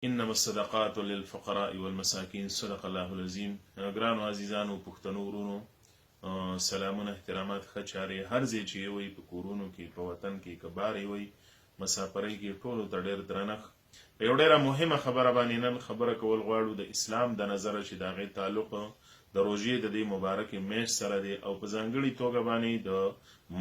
انما الصدقات للفقراء والمساكين صدق الله العظیم. ګرانو عزیزانو پښتنو ورونو، سلامونه احترامات ښه چارې هر ځای چې وي، په کورونو کې، په وطن کې، که بارې وي، مسافرۍ کې، ټولو ته ډېر درنښت. په یو ډېره مهمه خبره باندې نن خبره کول غواړو، د اسلام د نظره چې د هغې تعلق د روژې د دې مبارکې میاشت سره دی، او په ځانګړې توګه باندې د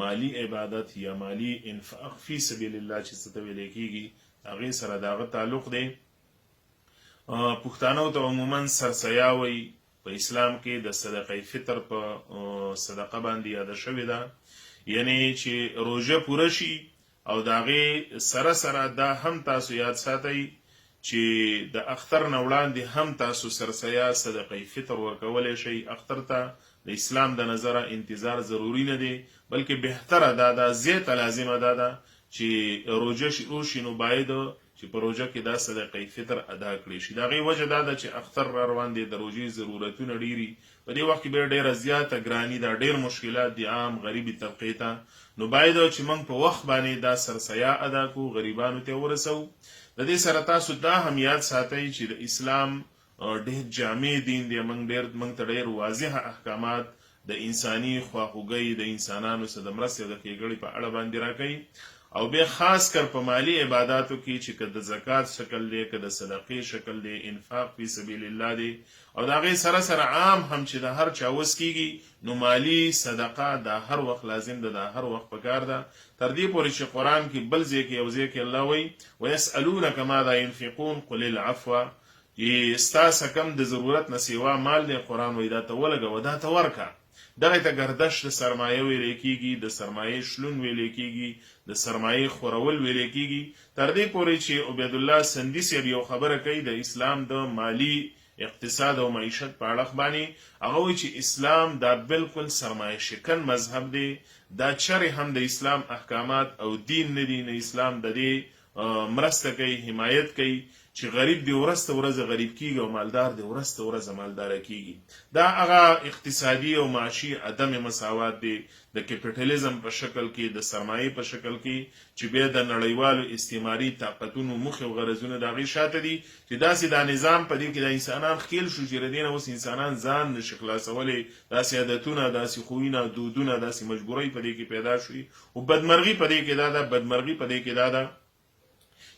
مالی عبادت یا مالی انفاق فی سبیل الله چې څه ته ویلی کېږي هغې سره د هغه تعلق دی. پښتانو ته عموما سرسیا وی، په اسلام کې د صدقه فطر په صدقه باندې یاده شوې ده، یعنی چې روژه پوره شي او د هغې سره سره دا هم تاسو یاد ساتئ چې د اختر نه وړاندې هم تاسو سرسیا صدقه فطر ورکولی شئ. اختر ته د اسلام د نظره انتظار ضروري نه دی، بلکې بهتره دا ده، زیاته لازمه دا ده چې روژه شروع شي نو باید چې په روژه کې دا صدقه فطر ادا کړی شي. د هغې وجه دا ده چې اختر را روان دی، د روژې ضرورتونه ډېري، په دې وخت کې بیا ډېره زیاته ګراني ده، ډېر مشکلات دي عام غریبي طبقې ته، نو باید چې موږ په وخت باندې دا سرسیا ادا کړو، غریبانو ته ورسوو. د دې سره تاسو دا هم یاد ساتئ چې د اسلام ډېر جامع دین دی، موږ ته ډېر واضح احکامات د انساني خواخوږۍ، د انسانانو سره د مرستې او د ښېګړې په اړه باندې راکوي، او بیا خاص کر په مالی عباداتو کې چې که د زکات شکل دی، که د صدقې شکل دی، انفاق فی سبیل الله دی، او د هغې سره سره عام هم چې د هر چا وس کېږي نو مالی صدقه دا هر وخت لازم ده، دا هر وخت پکار ده، تر دې پورې چې قرآن کې بل ځای کې یو ځای کې الله وایي ویسألونک ماذا ینفقون قل العفو، ستا څه کم د ضرورت نه سیوا مال دی، قرآن وایي دا ته ولګوه، دا ته ورکه. دغې ته ګردش د سرمایه ویلی کېږي، د سرمایې شلون ویلی کېږي، د سرمایې خورول ویلی کېږي، تر دې پورې چې عبیدالله سندي صاحب یو خبره کوي د اسلام د مالی اقتصاد او معیشت په اړه باندې، هغه وایي چې اسلام دا بالکل سرمایه شکن مذهب دی، دا چرې هم د اسلام احکامات او دین نه دي، نه اسلام د دې مرسته کوي، حمایت کوي چې غریب دی ورځ ته ورځ غریب کېږي او مالدار دی ورځ ته ورځ مالداره کېږي. دا هغه اقتصادي او معاشي عدم مساوات دی د کیپیټالیزم په شکل کې، د سرمایې په شکل کې، چې بیا د نړیوالو استعماري طاقتونو موخې او غرضونه د هغې شاته دي چې داسې دا نظام په دې کې د انسانان ښکېل شو چې د دې نه اوس انسانان ځان نشي خلاصولی، داسې عادتونه، داسې خویونه، دودونه، داسې مجبورۍ په دې کې پیدا شوي، او بدمرغي په دې کې دا ده، بدمرغي په دې کې دا ده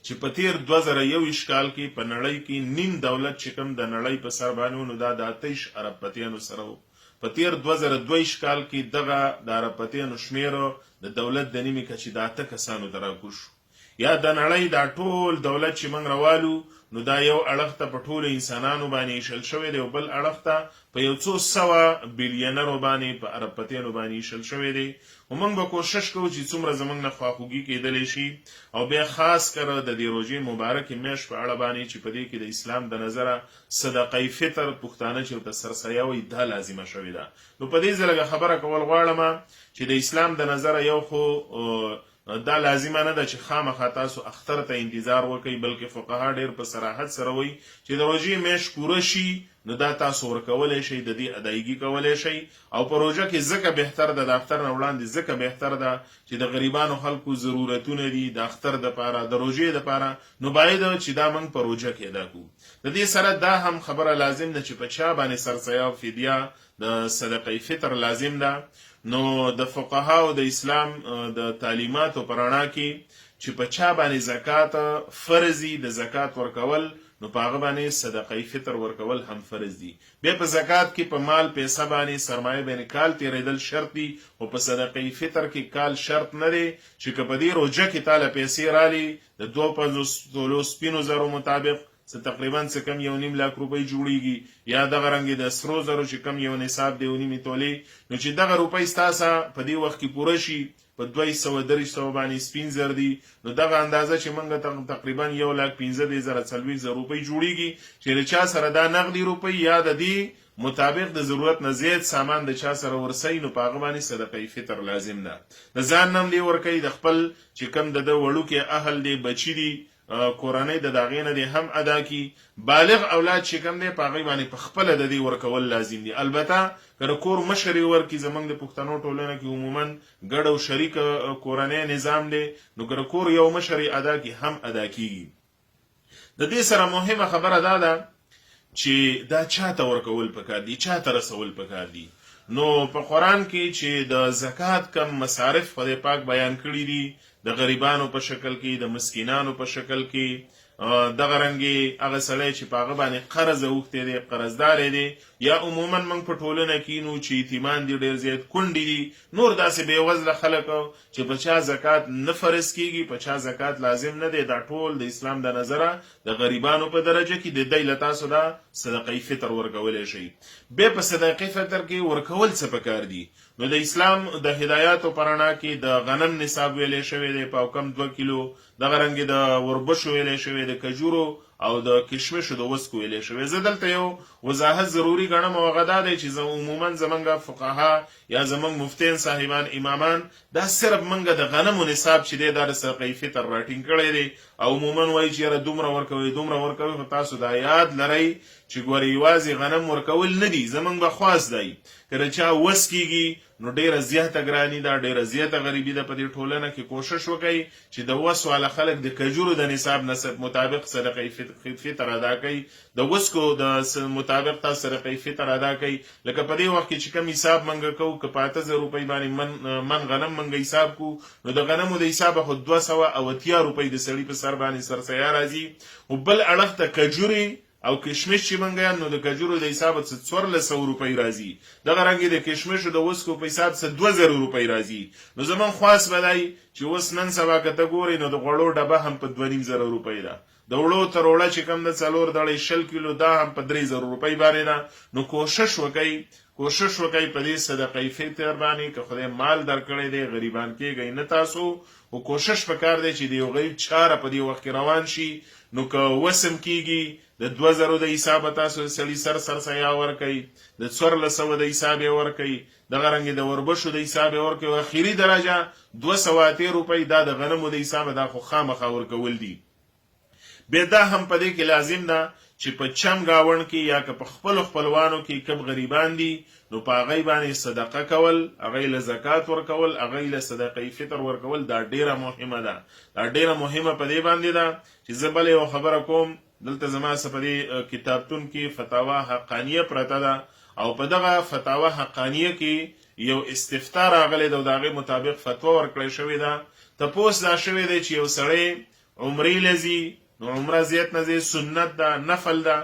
چې په تیر 2021 کال کې په نړۍ کې نیم دولت چې کوم د نړۍ په سر باندې نو دا د 28 عربپتیانو سره و. په تیر 2022 کال کې دغه د عربپتیانو شمیره د دولت د نیمې کچې د 8 کسانو ته راکوز شو. یا د نړۍ دا ټول دولت چې موږ راوالو نو دا یو اړخ ته په ټولو انسانانو باندې ایښل شوی دی، او بل اړخ ته په یو څو سوه بیلیونرو باندې په عربپتیانو باندې ایښل شوی دی. او موږ به کوشش کوو چې څومره زموږ نه خواخوږي کېدلی شي، او بیا خاص کر د دې روژې مبارکې میاشت په اړه باندې چې په دې کې د اسلام د نظره صدقه فطر پښتانه چې ورته سرسیا وایي دا لازمه شوې ده. نو په دې ځای لږه خبره کول غواړم چې د اسلام د نظره یو خو دا لازمه نه ده چې خامخا تاسو اختر ته انتظار وکئ، بلکې فقها ډېر په صراحت سره وایي چې د روژې میاشت پوره شي نو دا تاسو ورکولی شئ، د دې ادایګي کولی شئ، او په روژه کې ځکه بهتر ده، د اختر نه وړاندې ځکه بهتر ده چې د غریبانو خلکو ضرورتونه دي د اختر دپاره، د روژې دپاره، نو باید چې دا موږ په روژه کې ادا کړو. د دې سره دا هم خبره لازم ده چې په چا باندې سرسیا او فدیه د صدقه فطر لازم ده. نو د فقهاو د اسلام د تعلیماتو په رڼا کې چې په چا باندې زکات فرض دي، د زکات ورکول نو په هغه باندې صدقه فطر ورکول هم فرض دي. بیا په زکات کې په مال پیسه باندې سرمایه باندې کال تیرېدل شرط دي، او په صدقه فطر کې کال شرط نه دی چې که په دې روژه کې تاله پیسې رالي د 250,000 مطابق څه تقریبا څه کم 1.5 لاک روپۍ جوړیږي، یا دغه رنګې د سرو زرو چې کم یو نصاب دی 1.5 تولې، نو چې دغه روپۍ ستاسه په دې وخت کې پوره شي په 200-300 باندې سپین زر دي، نو دغه اندازه چې موږ تقریبا 1,15,040 روپۍ جوړیږي چې د چا سره دا نغدي روپۍ یا د دې مطابق د ضرورت نه زیات سامان د چا سره ورسئ نو په هغه باندې صدقه فطر لازم ده. د ځان نه هم دې ورکوي، د خپل چې کم د وړوکې اهل دی، بچي دي، کورنۍ د داغې نه دی هم ادا کی. بالغ اولاد چې کوم دی په هغې باندې په خپله د دې ورکول لازم دي. البته که د کور مشر یې ورکړي، زموږ د پښتنو ټولنه کې عموما ګډ او شریک کورنۍ نظام دی، نو که د کور یو مشر یې ادا کړي هم ادا کېږي. د دې سره مهمه خبره دا ده چې دا چاته ورکول پکار دي، چاته رسول پکار دي. نو په قرآن کې چې د زکات کم مصارف خدای پاک بیان کړي دي، د غریبانو په شکل کې، د مسکینانو په شکل کې، دغه رنګې هغه سړی چې په هغه باندې قرض اوښتی دی، قرضدار دی، یا عموما موږ په ټولنه کې نو چې یتیمان دي ډېر زیات کونډې دي، نور داسې بېوزله خلک چې په چا زکات نه فرض کېږي، په چا زکات لازم نه دی، دا ټول د اسلام د نظره د غریبانو په درجه کې د دی له تاسو دا صدقه فطر ورکولی شئ. بیا په صدقه فطر کې ورکول څه پکار دي؟ نو د اسلام د هدایاتو په رڼا کې د غنم نصاب ویلی شوی دی په کم 2 کیلو، دغه رنګې د وربشو ویلی شوی د کجورو او د کشمشو د وسکو ویلی شوی. زه دلته یو وضاحت ضروري ګڼم او هغه دا دی چې عموما زمونږ فقها یا زمونږ مفتین صاحبان امامان دا صرف منګه د غنمو نصاب چې دی دا د صدقه فطر راټینګ کړی دی او عموما وایي چې یاره دومره ورکوئ دومره ورکوئ، خو تاسو دا یاد لرئ چې ګورې یوازې غنم ورکول نه دي، زمونږ به خواست دی که د چا وس کېږي نو ډیره زیاته ګراني ده، ډیره زیاته غریبي ده په دې ټولنه کې، کوشش وکړئ چې د وس والا خلک د کجورو د نصاب مطابق صدقه فطر ادا کوي، د وسکو د مطابق تاسو صدقه فطر ادا کوي. لکه په دې وخت کې چې کوم حساب منګه کوو که په 8000 روپۍ باندې من غنم منګه حساب کو، نو د غنمو د حساب خو 280 روپۍ د سړي په سر باندې سرسیا راځي، او بل اړخ ته کجوري او کشمش چې منګه نو د کجورو د حساب 1400 روپۍ راځي، دغه رنګې د کشمشو د وسکو په حساب 2000 روپۍ راځي. نو زمون خاص بدای چې اوس نن سبا کته ګوري نو د غوړو ډبه هم په 2500 روپۍ ده، د وړو تر وړه چې کم د 4 دړې 20 کیلو دا هم په 3000 روپۍ باندې ده. نو کوشش وکړئ په دې صدقه فطر باندې که خدای مال درکړی دی غریبان کېږئ نه تاسو، او کوشش پکار دی چې د یو غریب چاره په دې وخت کې روان شي. نو که وسم کېږي د 2000 د حساب تاسو سړي سرسیا ورکئ، د 1400 د حساب ورکئ، دغه رنګې د وربشو د حساب ورکئ، او اخري درجه 280 روپۍ دا د غنمو د حساب دا خو خامخا ورکول دي. بیا دا هم په دې کې لازم ده چې په چم گاون کې یا که په خپلوانو کې کم غریبان دي نو په هغې باندې صدقه کول، هغې له زکات ورکول، هغې له صدقه فطر ورکول، دا ډیره مهمه ده. دا ډیره مهمه په دې باندې ده چې زه بل یو خبره کوم، دلته زما څه په دې کتابتون کې فتاوا حقانیه پرته ده او په دغه فتاوا حقانیه کې یو استفتاء راغلی ده او د هغې مطابق فتوا ورکړی شوې ده. تپوس دا شوی دی چې یو سړی عمرې لځي نو عمره زیات نه دی، سنت ده، نفل ده،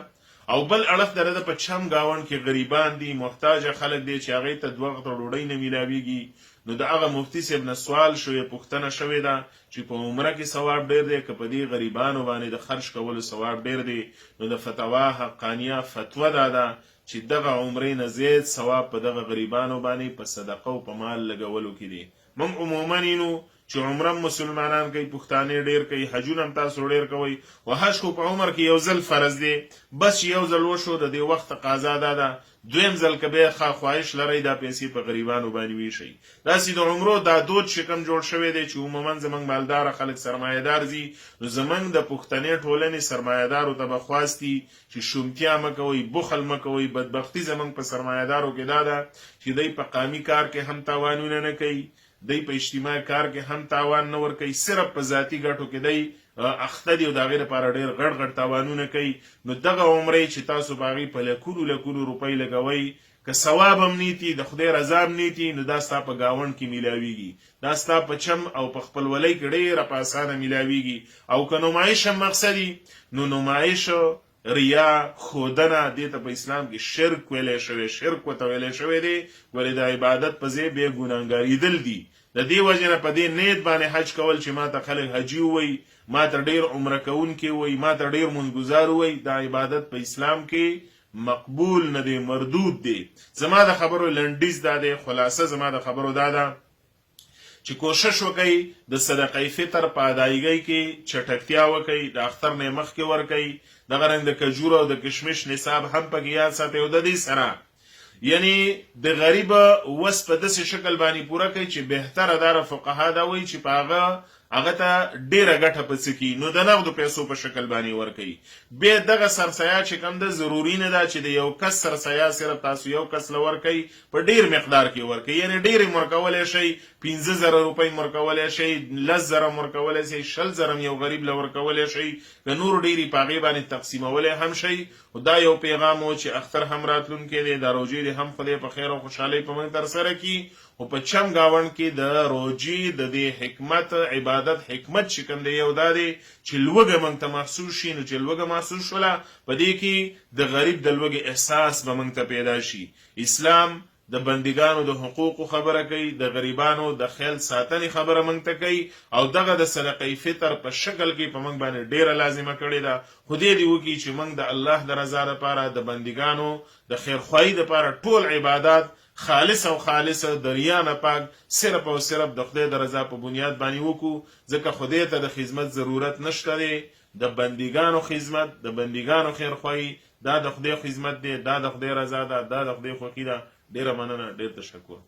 او بل اړخ دره ده په چم گاون کې غریبان دي، محتاج خلک دي چې هغې ته 2 وخته ډوډۍ نه میلاویږي. نو د هغه مفتی صاحب نه سوال شوی، پوښتنه شوې ده چې په عمره کې ثواب ډیر دی که په دې غریبانو باندې د خرج کولو ثواب ډیر دی؟ نو د فتوا حقانیه فتوا دا ده چې دغه عمرې نه زیات ثواب په دغه غریبانو باندې په صدقه او په مال لګولو کې دی. موږ عموما نو چې عمره مسلمانان کوي، پښتانه ډیر کوي، حجونه هم تاسو ډیر کوئ، او حج خو په عمر کې یو ځل فرض دی، بس یو ځل وشو د دې وخت تقاضا دا ده، دویم ځل که بیا خواهش لرئ دا پیسې په غریبانو باندې ویشئ. داسې د عمرو دا دود شکم جوړ شوی دی چې عموما زمونږ مالداره خلک سرمایه‌دار دي، نو زمونږ د پښتنې ټولنې سرمایه‌دارو ته به خواستي چې شومتیا مه کوئ، بخل مه کوئ. بدبختي زمونږ په سرمایه‌دارو کې دا ده چې دی په قامي کار کې هم تاوانونه نه کوي، دی په اجتماعي کار کې هم تاوان نه ورکوي، صرف په ذاتي ګټو کې دی اخته دي او د هغې لپاره ډېر غټ تاوانونه کوي. نو دغه عمرې چې تاسو په هغې په لکونو روپۍ لګوئ، که ثواب هم نیتي، د خدای رضا هم نیتي، نو دا ستا په ګاونډ کې میلاویږي، دا ستا په چم او په خپلولۍ کې ډېره په اسانه میلاویږي. او که نمایش هم مقصدي، نو نمایش، ریا، خودنه، دې ته په اسلام کې شرک ویلی شوی، شرک ورته ویلی شوی دی. ولې د عبادت په ځای بیا ګناهګارېدل دي. د دې وجې نه په دې نیت باندې حج کول چې ما ته خلک حجي ووایي، ما ته ډېر عمره کوونکي ووایي، ما ته ډېر مونځګزار ووایي، دا عبادت په اسلام کې مقبول نه دی، مردود دی. زما د خبرو لنډیز دا دی، خلاصه زما د خبرو دا ده چې کوشش وکړئ د صدقه فطر په ادایګۍ کې چټکتیا وکړئ، د اختر نه مخکې ورکړئ، دغه رنګ د کجورو او د کشمش نصاب هم پکې یاد ساتئ، او د دې سره یعنی د غریب وس په داسې شکل باندې پوره کوي چې بهتره داره فقها دا وایي چې په هغه هغه ته ډیره ګټه پڅ کی نو د نغدو پیسو په شکل باندې ورکي. به دغه سرسیا چې کوم د ضروری نه ده چې د یو کس سرسیا صرف تاسو یو کس لور کوي په ډیر مقدار کې ورکي، یعنی ډیر مرکول شي 15000 روپۍ مرکول شي، 10000 مرکول شي، 20000 یو غریب لور کول شي، که نور ډیری پاغي باندې تقسیمول هم شي. او دا یو پیغام و چې اختر هم راتلون کې دی، د روزي د هم خدای په خیر او خوشحالي په من تر سره کی. او په چم گاون کې د روزي د دې حکمت عبادت حکمت چې کوم دی یو دا دی چې لوګه مونږ ته محسوس شي. نو چې لوګه محسوس شوله په دې کې د غریب د لوګي احساس به مونږ ته پیدا شي. اسلام د بندګانو د حقوقو خبره کوي، د غریبانو د خیال ساتنې خبره مونږ ته کوي، او دغه د صدقې فطر په شکل کې په مونږ باندې ډیره لازمه کړې ده. خو دې دی وکړي چې مونږ د الله د رضا لپاره، د بندګانو د خیرخواهي لپاره ټول عبادت خالص او خالص د ریا نه پاک صرف او صرف د خدای د رضا په بنیاد باندې وکړو، ځکه خدای ته د خدمت ضرورت نشته دی. د بندګانو خدمت، د بندګانو خیرخواهي دا د خدای خدمت دی، دا د خدای رضا ده، دا د خدای خوښي ده. ډیره مننه، ډیر تشکر.